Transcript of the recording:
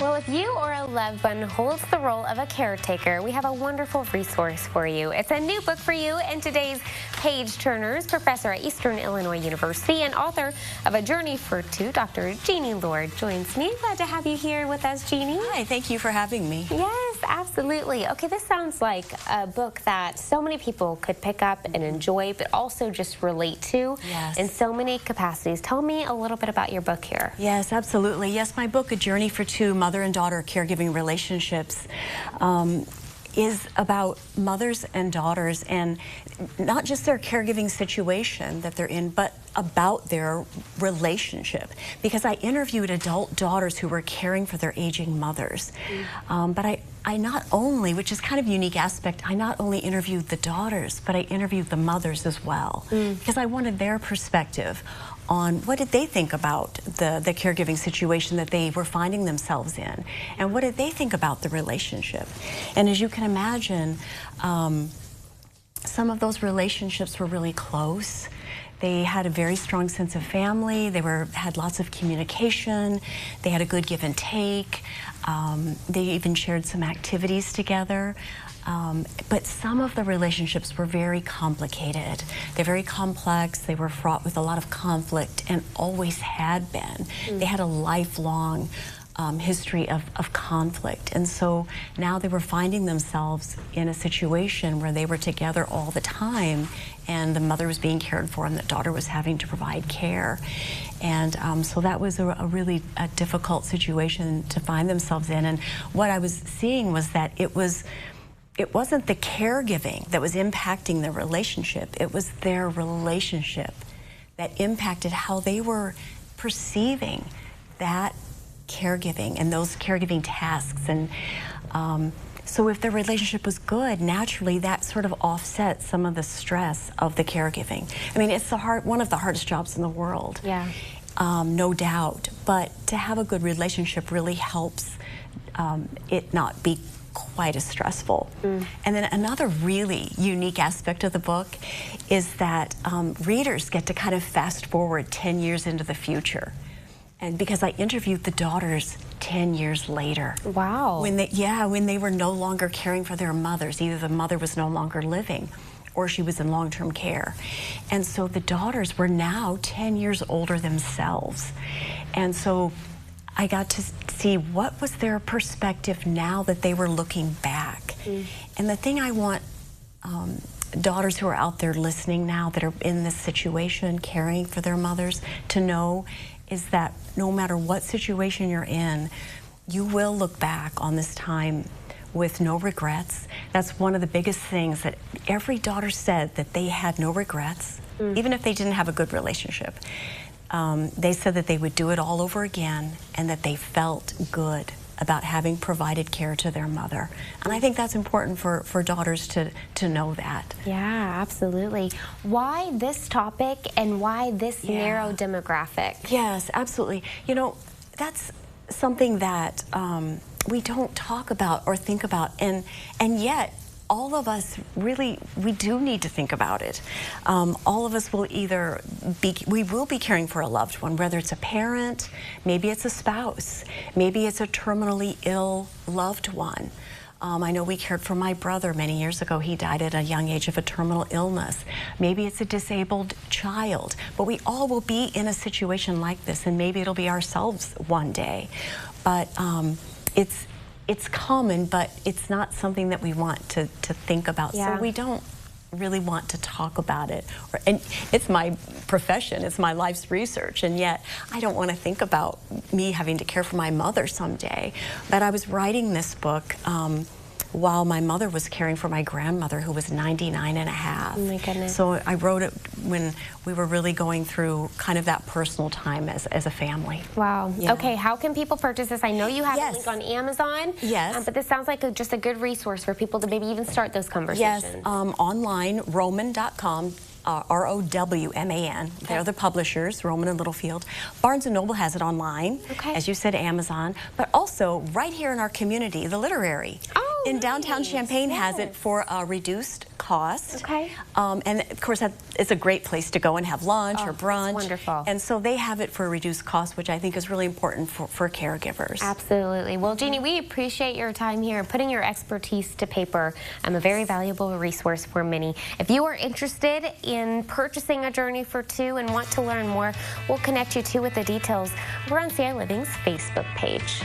Well, if you or a loved one holds the role of a caretaker, we have a wonderful resource for you. It's a new book for you and today's page turners, professor at Eastern Illinois University and author of A Journey for Two, Dr. Jeannie Lord joins me. Glad to have you here with us, Jeannie. Hi, thank you for having me. Yes, absolutely. Okay, this sounds like a book that so many people could pick up and enjoy, but also just relate to in so many capacities. Tell me a little bit about your book here. Yes, absolutely. Yes, my book, A Journey for Two, Mother and Daughter Caregiving Relationships, is about mothers and daughters, and not just their caregiving situation that they're in, but about their relationship. Because I interviewed adult daughters who were caring for their aging mothers. But I not only, which is kind of a unique aspect, I not only interviewed the daughters, but I interviewed the mothers as well. Because I wanted their perspective on what did they think about the caregiving situation that they were finding themselves in, and what did they think about the relationship. And as you can imagine, some of those relationships were really close. They had a very strong sense of family. They had lots of communication. They had a good give and take. They even shared some activities together. But some of the relationships were very complicated. They're very complex. They were fraught with a lot of conflict and always had been. They had a lifelong history of conflict. And so now they were finding themselves in a situation where they were together all the time, and the mother was being cared for and the daughter was having to provide care. And so that was a really difficult situation to find themselves in. And what I was seeing was that it wasn't the caregiving that was impacting the relationship. It was their relationship that impacted how they were perceiving that caregiving and those caregiving tasks. And so if the relationship was good, naturally that sort of offsets some of the stress of the caregiving. I mean, it's one of the hardest jobs in the world. Yeah. No doubt. But to have a good relationship really helps it not be quite as stressful. And then another really unique aspect of the book is that readers get to kind of fast forward 10 years into the future. And because I interviewed the daughters 10 years later. Wow. When they were no longer caring for their mothers. Either the mother was no longer living or she was in long-term care. And so the daughters were now 10 years older themselves. And so I got to see what was their perspective now that they were looking back. And the thing I want daughters who are out there listening now that are in this situation, caring for their mothers, to know is that no matter what situation you're in, you will look back on this time with no regrets. That's one of the biggest things that every daughter said, that they had no regrets, even if they didn't have a good relationship. They said that they would do it all over again and that they felt good about having provided care to their mother. And I think that's important for daughters to know that. Yeah, absolutely. Why this topic and why this narrow demographic? Yes, absolutely. You know, that's something that we don't talk about or think about, and yet all of us really, we do need to think about it. All of us will we will be caring for a loved one, whether it's a parent, maybe it's a spouse, maybe it's a terminally ill loved one. I know we cared for my brother many years ago. He died at a young age of a terminal illness. Maybe it's a disabled child, but we all will be in a situation like this, and maybe it'll be ourselves one day. But it's common, but it's not something that we want to think about. So we don't really want to talk about it. And it's my profession, it's my life's research, and yet I don't want to think about me having to care for my mother someday. But I was writing this book while my mother was caring for my grandmother, who was 99 and a half. Oh my goodness. So I wrote it when we were really going through kind of that personal time as a family. Wow. Yeah. Okay, how can people purchase this? I know you have a link on Amazon. Yes. But this sounds like just a good resource for people to maybe even start those conversations. Yes, online, Rowman.com. R-O-W-M-A-N. They're the publishers, Rowman and Littlefield. Barnes & Noble has it online, as you said, Amazon, but also right here in our community, The Literary. Oh, in downtown nice. Champaign has it Yes. for a reduced cost. Okay. And of course, it's a great place to go and have lunch or Oh, brunch. it's wonderful. And so they have it for a reduced cost, which I think is really important for caregivers. Absolutely. Well, Jeannie, we appreciate your time here and putting your expertise to paper. A very valuable resource for many. If you are interested in purchasing A Journey for Two and want to learn more, we'll connect you with the details. We're on CI Living's Facebook page.